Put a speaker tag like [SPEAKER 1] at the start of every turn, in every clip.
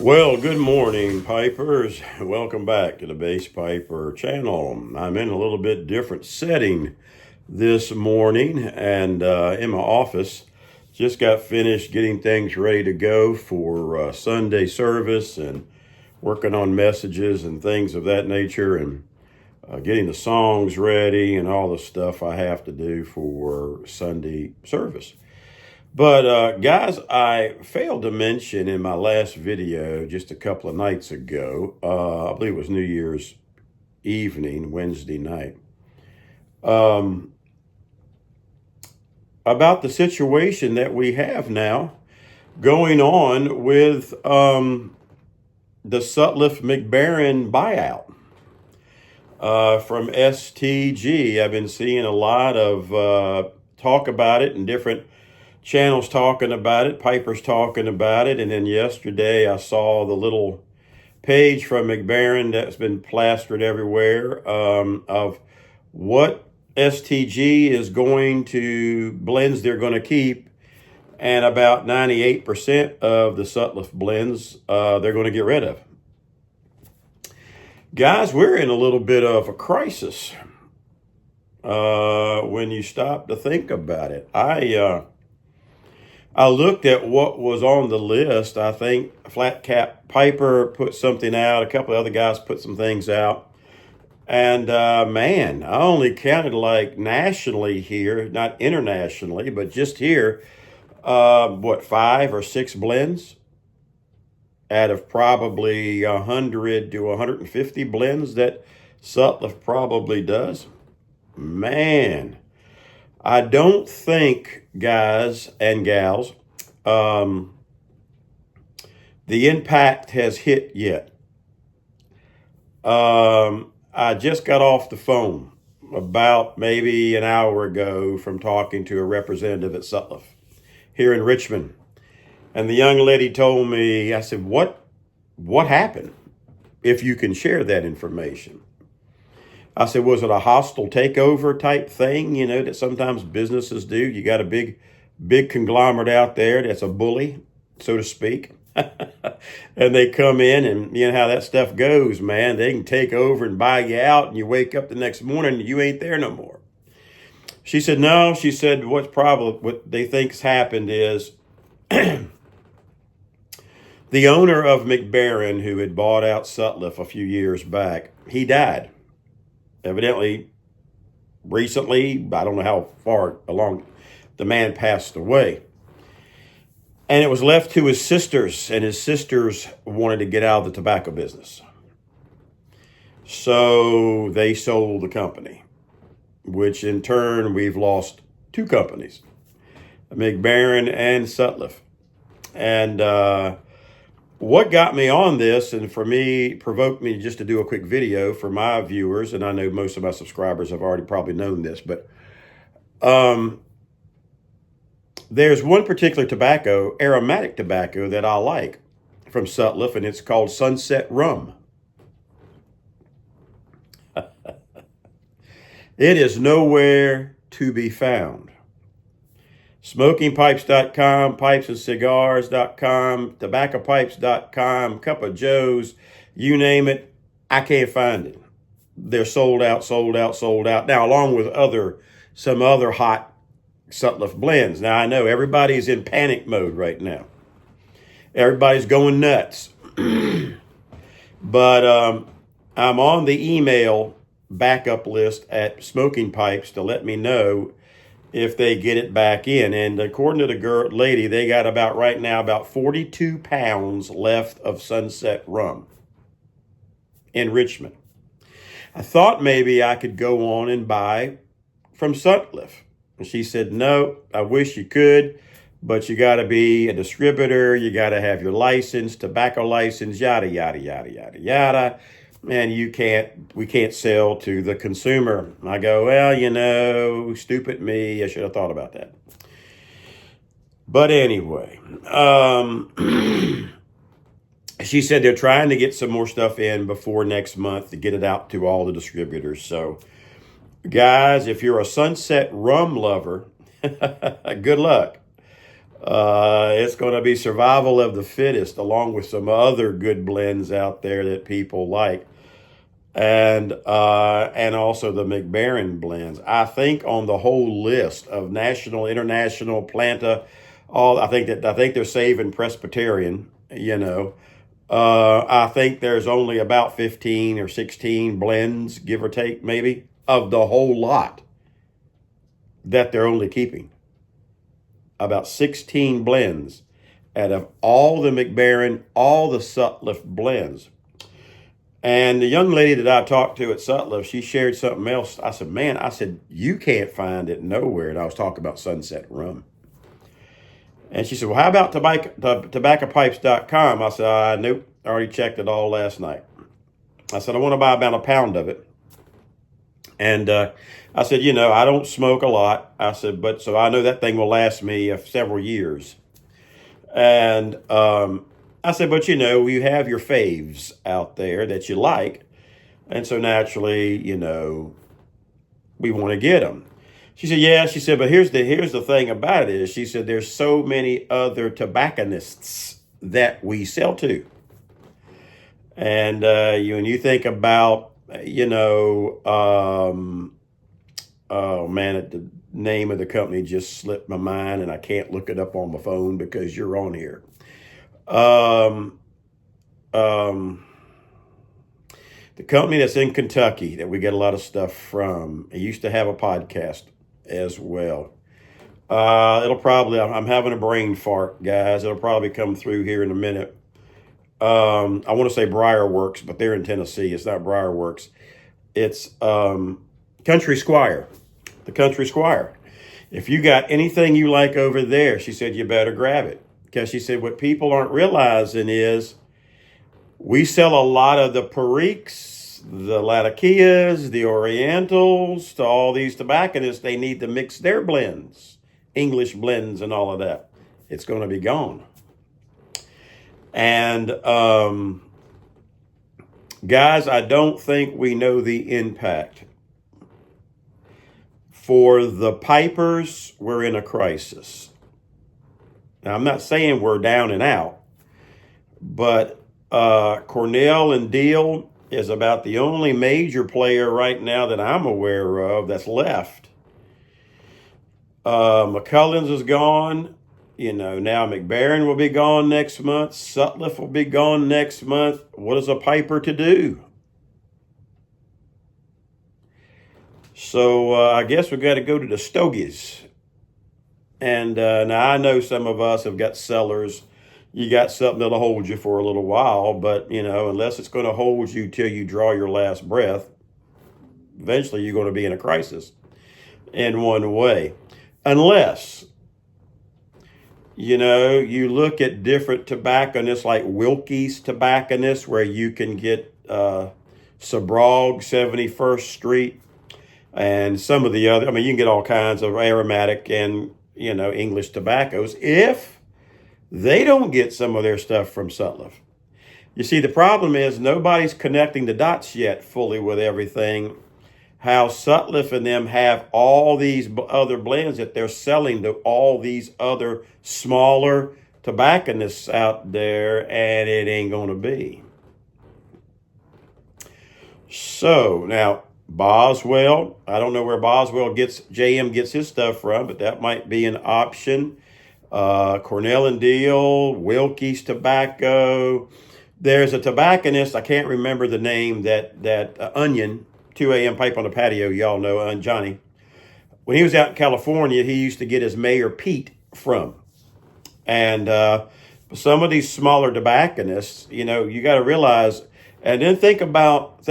[SPEAKER 1] Well, good morning, Pipers. Welcome back to the Bass Piper channel. I'm in a little bit different setting this morning and in my office. Just got finished getting things ready to go for Sunday service and working on messages and things of that nature and getting the songs ready and all the stuff I have to do for Sunday service. But guys, I failed to mention in my last video just a couple of nights ago, I believe it was New Year's evening, Wednesday night, um, about the situation that we have now going on with the Sutliff McBaron buyout from STG. I've been seeing a lot of talk about it and different channels talking about it, Piper's talking about it, and then yesterday I saw the little page from McBaron that's been plastered everywhere of what STG is going to, blends they're going to keep, and about 98% of the Sutliff blends they're going to get rid of. Guys, we're in a little bit of a crisis when you stop to think about it. I looked at what was on the list. I think Flat Cap Piper put something out. A couple of other guys put some things out. And man, I only counted like nationally here, not internationally, but just here, what, 5 or 6 blends out of probably 100 to 150 blends that Sutliff probably does. Man, I don't think, guys and gals, the impact has hit yet. I just got off the phone about maybe an hour ago from talking to a representative at Sutliff here in Richmond. And the young lady told me, I said, what happened? If you can share that information. I said, was it a hostile takeover type thing, that sometimes businesses do? You got a big conglomerate out there that's a bully, so to speak. And they come in and you know how that stuff goes, man. They can take over and buy you out and you wake up the next morning and you ain't there no more. She said, no. She said, what they think's happened is the owner of McBaron, who had bought out Sutliff a few years back, he died. Evidently, recently, I don't know how far along the man passed away. And it was left to his sisters, and his sisters wanted to get out of the tobacco business. So they sold the company, which in turn we've lost 2 companies, McBaron and Sutliff. And what got me on this, and for me, provoked me just to do a quick video for my viewers, and I know most of my subscribers have already probably known this, but there's one particular tobacco, aromatic tobacco, that I like from Sutliff, and it's called Sunset Rum. It is nowhere to be found. SmokingPipes.com, pipesandcigars.com, tobaccopipes.com, Cup of Joe's, you name it, I can't find it. They're sold out, sold out, sold out. Now, along with some other hot Sutliff blends. Now, I know everybody's in panic mode right now. Everybody's going nuts. But I'm on the email backup list at Smoking Pipes to let me know if they get it back in. And according to the lady, they got right now about 42 pounds left of Sunset Rum in Richmond. I thought maybe I could go on and buy from Sutliff. And she said, no, I wish you could, but you got to be a distributor. You got to have your license, tobacco license, yada, yada, yada, yada, yada. And we can't sell to the consumer. I go, well, stupid me. I should have thought about that. But anyway, she said they're trying to get some more stuff in before next month to get it out to all the distributors. So, guys, if you're a Sunset Rum lover, good luck. It's going to be survival of the fittest, along with some other good blends out there that people like, and also the McBaron blends. I think on the whole list of national, international, Planta, all I think they're saving Presbyterian. I think there's only about 15 or 16 blends, give or take, maybe, of the whole lot that they're only keeping. About 16 blends out of all the McBaron, all the Sutliff blends. And the young lady that I talked to at Sutliff, she shared something else. I said, man, you can't find it nowhere. And I was talking about Sunset Rum. And she said, well, how about tobaccopipes.com? I said, nope, I already checked it all last night. I said, I want to buy about a pound of it. And I said, I don't smoke a lot. I said, but so I know that thing will last me several years. And I said, but you have your faves out there that you like. And so naturally, we want to get them. She said, yeah. She said, but here's the thing about it is, she said, there's so many other tobacconists that we sell to. And when you think about, oh man, the name of the company just slipped my mind, and I can't look it up on my phone because you're on here. The company that's in Kentucky that we get a lot of stuff from, it used to have a podcast as well. I'm having a brain fart, guys. It'll probably come through here in a minute. I want to say Briarworks, but they're in Tennessee. It's not Briarworks. It's Country Squire. The Country Squire. If you got anything you like over there, she said, you better grab it. Because she said, what people aren't realizing is we sell a lot of the Periques, the Latakias, the Orientals, to all these tobacconists. They need to mix their blends, English blends and all of that. It's going to be gone. And guys, I don't think we know the impact. For the pipers, we're in a crisis. Now, I'm not saying we're down and out, but Cornell and Deal is about the only major player right now that I'm aware of that's left. McCullens is gone. Now McBaron will be gone next month. Sutliff will be gone next month. What is a piper to do? So I guess we've got to go to the stogies. And now I know some of us have got cellars. You got something that'll hold you for a little while, but unless it's going to hold you till you draw your last breath, eventually you're going to be in a crisis in one way. Unless, you look at different tobacconists like Wilkie's Tobacconist, where you can get Sabrog, 71st Street, and some of the other, you can get all kinds of aromatic and, English tobaccos if they don't get some of their stuff from Sutliff. You see, the problem is nobody's connecting the dots yet fully with everything. How Sutliff and them have all these other blends that they're selling to all these other smaller tobacconists out there, and it ain't going to be. So now Boswell, I don't know where Boswell JM gets his stuff from, but that might be an option. Cornell and Deal, Wilkie's Tobacco. There's a tobacconist, I can't remember the name, that Onion, 2 a.m. pipe on the patio, y'all know, Johnny. When he was out in California, he used to get his Mayor Pete from. And some of these smaller tobacconists, you got to realize, and then think about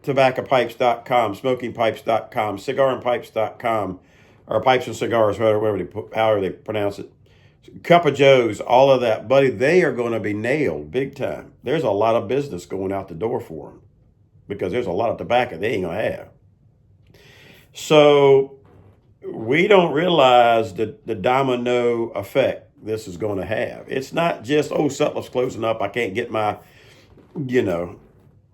[SPEAKER 1] tobaccopipes.com, smokingpipes.com, cigarandpipes.com, or pipes and cigars, however they pronounce it. Cup of Joe's, all of that, buddy, they are going to be nailed big time. There's a lot of business going out the door for them because there's a lot of tobacco they ain't going to have. So we don't realize the domino effect this is going to have. It's not just, Sutliff's closing up, I can't get my,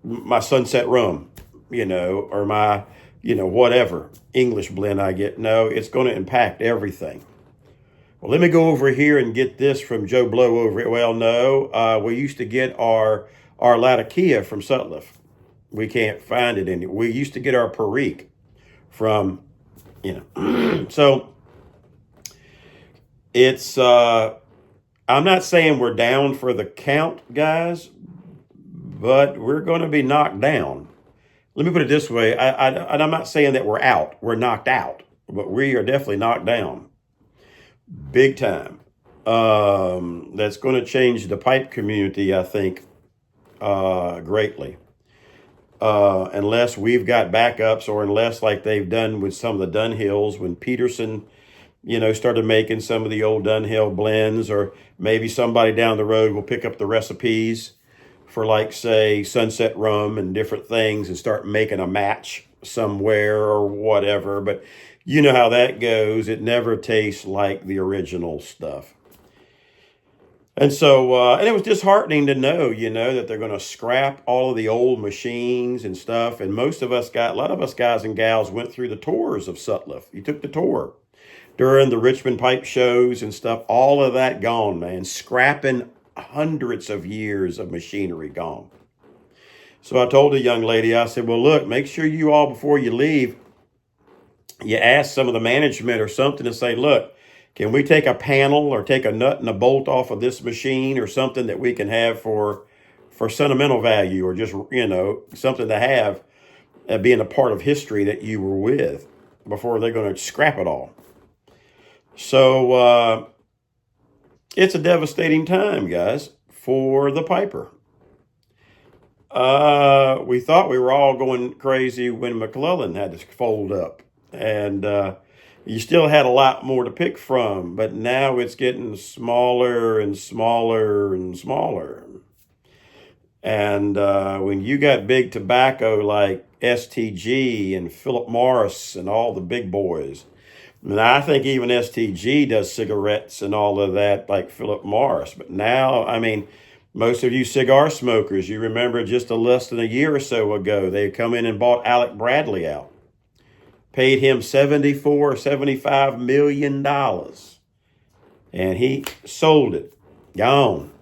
[SPEAKER 1] my Sunset Rum, or my, whatever English blend I get. No, it's going to impact everything. Well, let me go over here and get this from Joe Blow over here. Well, no, we used to get our Latakia from Sutliff. We can't find it anymore. We used to get our Perique from, so it's, I'm not saying we're down for the count, guys, but we're going to be knocked down. Let me put it this way. I'm not saying that we're out. We're knocked out, but we are definitely knocked down. Big time. That's going to change the pipe community, I think, greatly. Unless we've got backups, or unless, like they've done with some of the Dunhills, when Peterson, started making some of the old Dunhill blends, or maybe somebody down the road will pick up the recipes for, like, say, Sunset Rum and different things, and start making a match somewhere or whatever. But you know how that goes. It never tastes like the original stuff. And so, and it was disheartening to know, that they're going to scrap all of the old machines and stuff. And a lot of us guys and gals went through the tours of Sutliff. You took the tour during the Richmond pipe shows and stuff. All of that gone, man. Scrapping hundreds of years of machinery gone. So I told the young lady, I said, well, look, make sure you all, before you leave, you ask some of the management or something to say, look, can we take a panel or take a nut and a bolt off of this machine, or something that we can have for sentimental value, or just, something to have, being a part of history that you were with, before they're going to scrap it all. So it's a devastating time, guys, for the piper. We thought we were all going crazy when McClellan had to fold up, and you still had a lot more to pick from, but now it's getting smaller and smaller and smaller. And when you got big tobacco like STG and Philip Morris and all the big boys, and I think even STG does cigarettes and all of that like Philip Morris. But now, I mean, most of you cigar smokers, you remember just less than a year or so ago, they come in and bought Alec Bradley out. Paid him $75 million. And he sold it. Gone.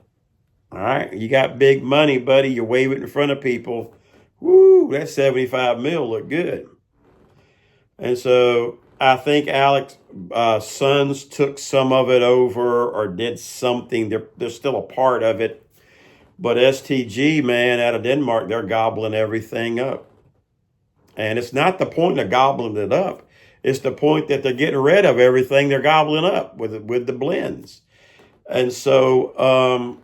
[SPEAKER 1] All right. You got big money, buddy. You wave it in front of people. Woo, that 75 mil look good. And so I think Alec's sons took some of it over, or did something. They're still a part of it. But STG, man, out of Denmark, they're gobbling everything up. And it's not the point of gobbling it up. It's the point that they're getting rid of everything they're gobbling up with the blends. And so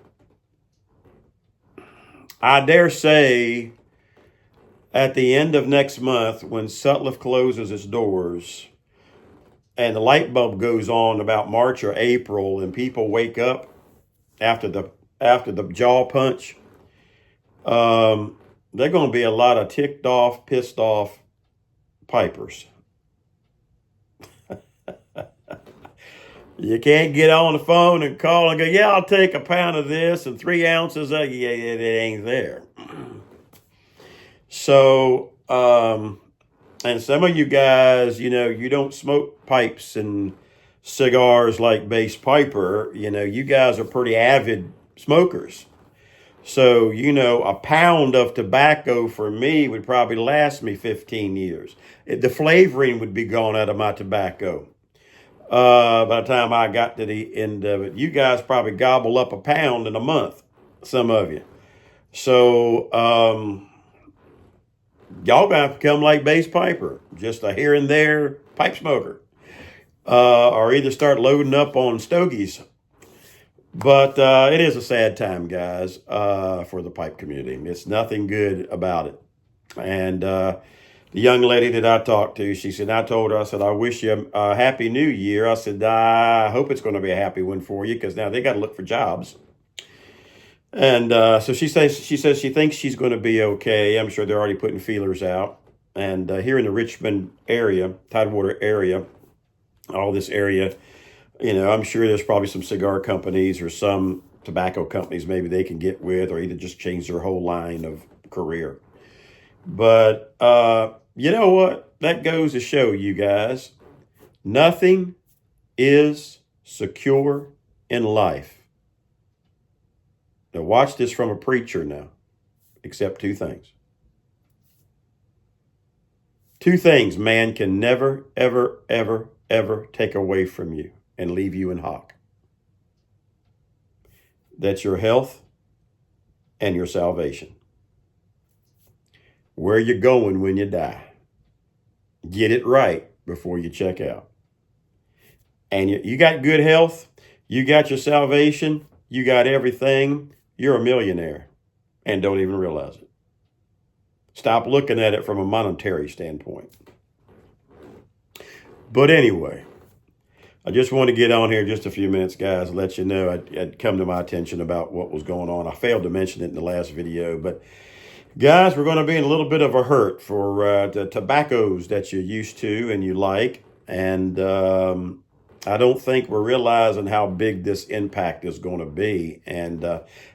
[SPEAKER 1] I dare say at the end of next month, when Sutliff closes its doors and the light bulb goes on about March or April, and people wake up after the jaw punch, they're going to be a lot of ticked off, pissed off pipers. You can't get on the phone and call and go, yeah, I'll take a pound of this and 3 ounces of, yeah, it ain't there. So, and some of you guys, you don't smoke pipes and cigars like Base Piper. You guys are pretty avid smokers. So, a pound of tobacco for me would probably last me 15 years. The flavoring would be gone out of my tobacco by the time I got to the end of it. You guys probably gobble up a pound in a month, some of you. So, y'all got to become like Base Piper, just a here and there pipe smoker, or either start loading up on stogies. But it is a sad time, guys, for the pipe community. It's nothing good about it. And the young lady that I talked to, she said, I told her, I said, I wish you a happy new year. I said, I hope it's going to be a happy one for you, because now they got to look for jobs. And so she says she thinks she's going to be okay. I'm sure they're already putting feelers out. And here in the Richmond area, Tidewater area, all this area, I'm sure there's probably some cigar companies or some tobacco companies maybe they can get with, or either just change their whole line of career. But you know what? That goes to show you guys, nothing is secure in life. Now watch this from a preacher now, except two things. Two things man can never, ever, ever, ever take away from you and leave you in hock. That's your health and your salvation. Where you going when you die? Get it right before you check out. And you got good health, you got your salvation, you got everything, you're a millionaire and don't even realize it. Stop looking at it from a monetary standpoint. But anyway, I just want to get on here just a few minutes, guys, and let you know it come to my attention about what was going on. I failed to mention it in the last video, but guys, we're going to be in a little bit of a hurt for the tobaccos that you're used to and you like. And I don't think we're realizing how big this impact is going to be and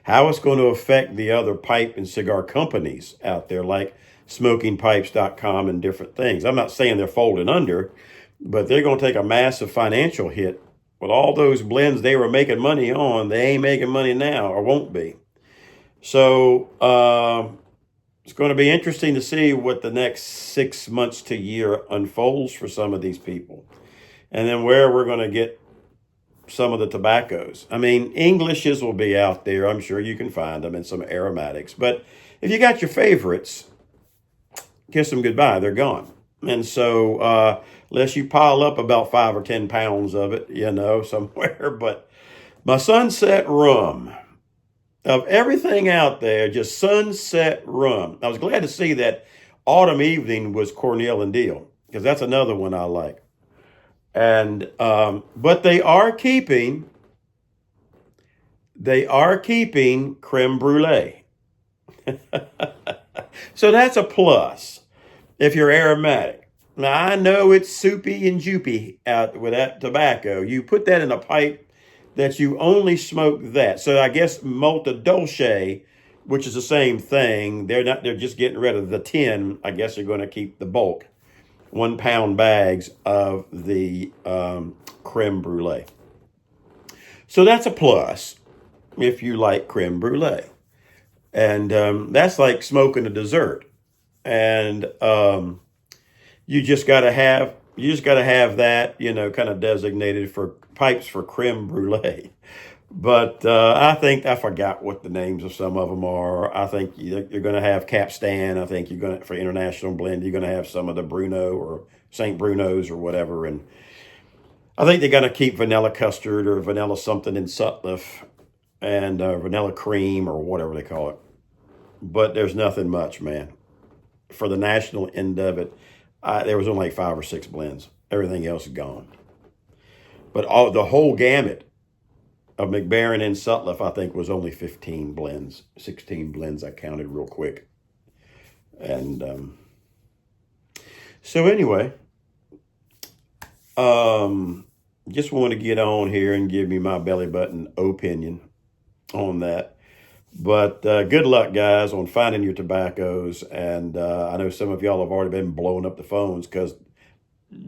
[SPEAKER 1] how it's going to affect the other pipe and cigar companies out there like smokingpipes.com and different things. I'm not saying they're folding under, but they're going to take a massive financial hit with all those blends they were making money on. They ain't making money now or won't be. So it's going to be interesting to see what the next 6 months to year unfolds for some of these people. And then where we're going to get some of the tobaccos. I mean, Englishes will be out there. I'm sure you can find them and some aromatics. But if you got your favorites, kiss them goodbye. They're gone. And so unless you pile up about 5 or 10 pounds of it, somewhere. But my Sunset Rum, of everything out there, just Sunset Rum. I was glad to see that Autumn Evening was Cornell and Deal, because that's another one I like. And but they are keeping creme brulee. So that's a plus if you're aromatic. Now I know it's soupy and joopy out with that tobacco. You put that in a pipe that you only smoke that. So I guess Molto Dolce, which is the same thing, they're just getting rid of the tin. I guess they're going to keep the bulk. 1 pound bags of the creme brulee. So that's a plus if you like creme brulee. And that's like smoking a dessert. And you just got to have that, kind of designated for pipes for creme brulee. But I forgot what the names of some of them are. I think you're going to have Capstan. I think for international blend, you're going to have some of the Bruno or St. Bruno's or whatever. And I think they're going to keep vanilla custard or vanilla something in Sutliff and vanilla cream or whatever they call it. But there's nothing much, man. For the national end of it, there was only like 5 or 6 blends. Everything else is gone. But the whole gamut of Mac Baren and Sutliff, I think, was only 15 blends, 16 blends. I counted real quick. And so anyway, just want to get on here and give me my belly button opinion on that. But good luck, guys, on finding your tobaccos. And I know some of y'all have already been blowing up the phones because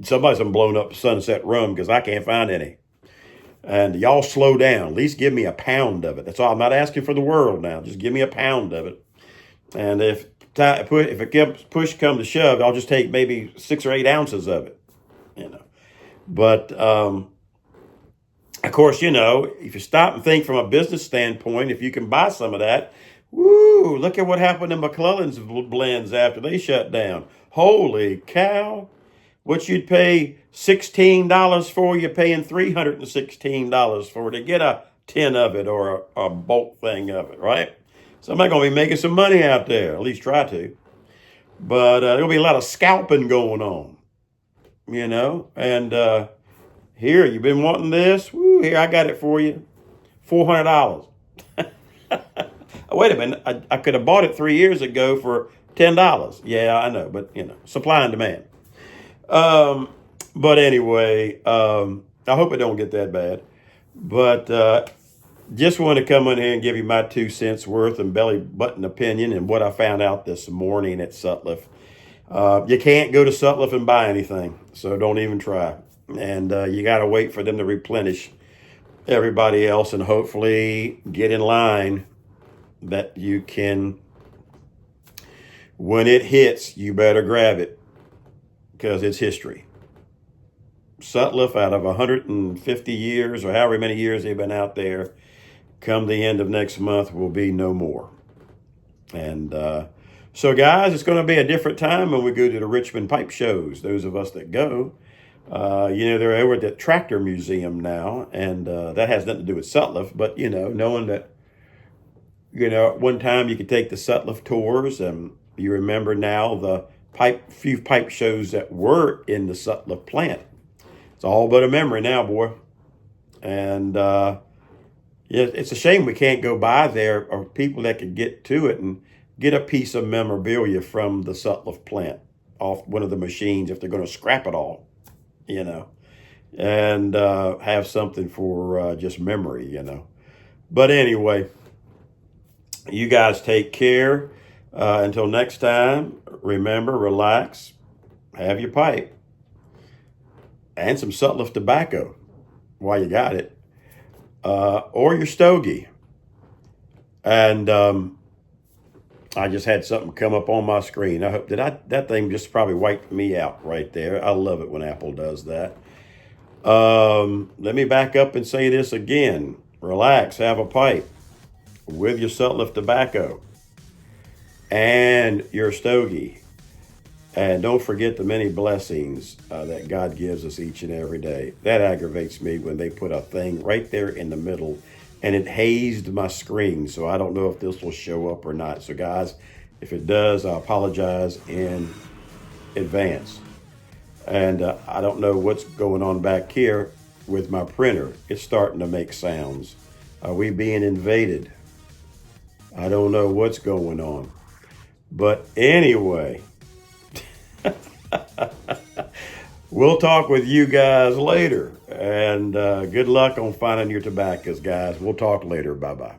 [SPEAKER 1] somebody's been blowing up Sunset Rum because I can't find any. And y'all slow down. At least give me a pound of it. That's all. I'm not asking for the world now. Just give me a pound of it. And if push come to shove, I'll just take maybe 6 or 8 ounces of it. But of course, if you stop and think from a business standpoint, if you can buy some of that, woo! Look at what happened to McClellan's blends after they shut down. Holy cow! What you'd pay $16 for, you're paying $316 for to get a tin of it or a bulk thing of it, right? Somebody's going to be making some money out there, at least try to. But there'll be a lot of scalping going on, And here, you've been wanting this? Woo, here, I got it for you. $400. Wait a minute, I could have bought it 3 years ago for $10. Yeah, I know, but, supply and demand. But anyway, I hope it don't get that bad. But just want to come in here and give you my 2 cents worth and belly button opinion and what I found out this morning at Sutliff. You can't go to Sutliff and buy anything, so don't even try. And you got to wait for them to replenish everybody else and hopefully get in line that you can, when it hits, you better grab it because it's history. Sutliff, out of 150 years or however many years they've been out there, come the end of next month will be no more. And so, guys, it's going to be a different time when we go to the Richmond pipe shows. Those of us that go, they're over at the Tractor Museum now, and that has nothing to do with Sutliff. But knowing that, at one time you could take the Sutliff tours, and you remember now the few pipe shows that were in the Sutliff plant. It's all but a memory now, boy. And it's a shame we can't go by there, or people that could get to it and get a piece of memorabilia from the Sutliff plant off one of the machines if they're going to scrap it all, and have something for just memory, But anyway, you guys take care. Until next time, remember, relax, have your pipe, and some Sutliff tobacco while you got it, or your stogie. And I just had something come up on my screen. I hope that thing just probably wiped me out right there. I love it when Apple does that. Let me back up and say this again. Relax, have a pipe with your Sutliff tobacco and your stogie. And don't forget the many blessings that God gives us each and every day. That aggravates me when they put a thing right there in the middle, and it hazed my screen, so I don't know if this will show up or not. So guys, if it does, I apologize in advance. And I don't know what's going on back here with my printer. It's starting to make sounds. Are we being invaded? I don't know what's going on. But anyway, we'll talk with you guys later. And good luck on finding your tobaccos, guys. We'll talk later. Bye-bye.